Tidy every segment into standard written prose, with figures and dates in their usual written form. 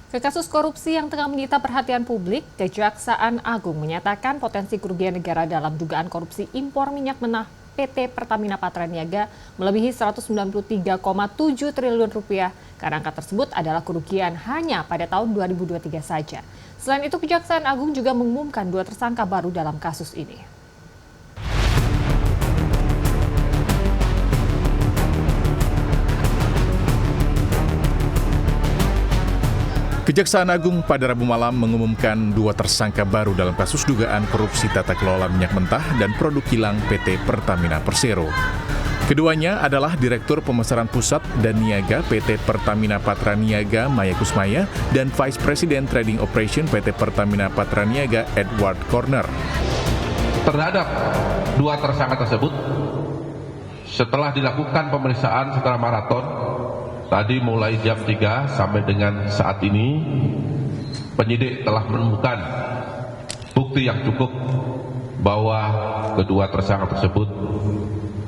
Ke kasus korupsi yang tengah menyita perhatian publik, Kejaksaan Agung menyatakan potensi kerugian negara dalam dugaan korupsi impor minyak mentah PT Pertamina Patraniaga melebihi 193,7 triliun rupiah. Karena angka tersebut adalah kerugian hanya pada tahun 2023 saja. Selain itu, Kejaksaan Agung juga mengumumkan 2 tersangka baru dalam kasus ini. Kejaksaan Agung pada Rabu malam mengumumkan 2 tersangka baru dalam kasus dugaan korupsi tata kelola minyak mentah dan produk kilang PT Pertamina Persero. Keduanya adalah Direktur Pemasaran Pusat dan Niaga PT Pertamina Patraniaga Maya Kusmaya dan Vice President Trading Operation PT Pertamina Patraniaga Edward Corner. Terhadap 2 tersangka tersebut, setelah dilakukan pemeriksaan secara maraton, tadi mulai jam 3 sampai dengan saat ini, penyidik telah menemukan bukti yang cukup bahwa kedua tersangka tersebut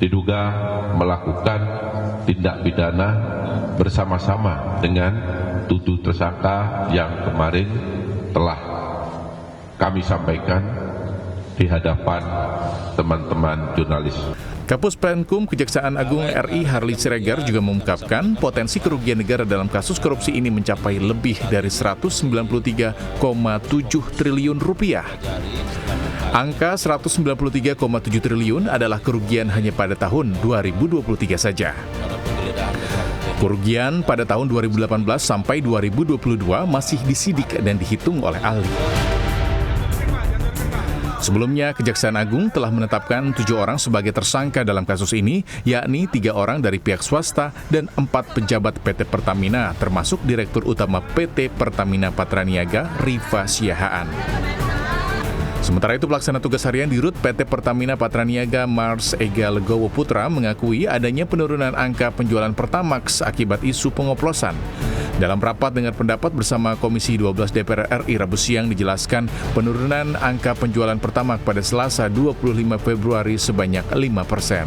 diduga melakukan tindak pidana bersama-sama dengan 7 tersangka yang kemarin telah kami sampaikan di hadapan teman-teman jurnalis. Kapus Penkum Kejaksaan Agung RI Harli Siregar juga mengungkapkan potensi kerugian negara dalam kasus korupsi ini mencapai lebih dari 193,7 triliun rupiah. Angka 193,7 triliun adalah kerugian hanya pada tahun 2023 saja. Kerugian pada tahun 2018 sampai 2022 masih disidik dan dihitung oleh ahli. Sebelumnya, Kejaksaan Agung telah menetapkan 7 orang sebagai tersangka dalam kasus ini, yakni 3 orang dari pihak swasta dan 4 pejabat PT Pertamina, termasuk Direktur Utama PT Pertamina Patraniaga, Rifa Siahaan. Sementara itu, pelaksana tugas harian di RUT PT Pertamina Patraniaga Mars Ega Legowo Putra mengakui adanya penurunan angka penjualan Pertamax akibat isu pengoplosan. Dalam rapat dengan pendapat bersama Komisi 12 DPR RI Rabu siang dijelaskan penurunan angka penjualan Pertamax pada Selasa 25 Februari sebanyak 5%.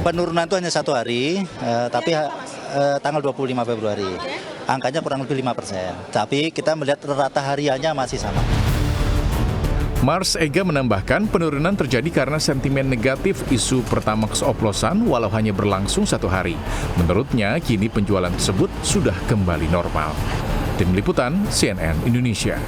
Penurunan itu hanya 1 hari, tapi tanggal 25 Februari. Angkanya kurang lebih 5%. Tapi kita melihat rata hariannya masih sama. Mars Ega menambahkan penurunan terjadi karena sentimen negatif isu Pertamax oplosan walau hanya berlangsung 1 hari. Menurutnya, kini penjualan tersebut sudah kembali normal. Tim Liputan CNN Indonesia.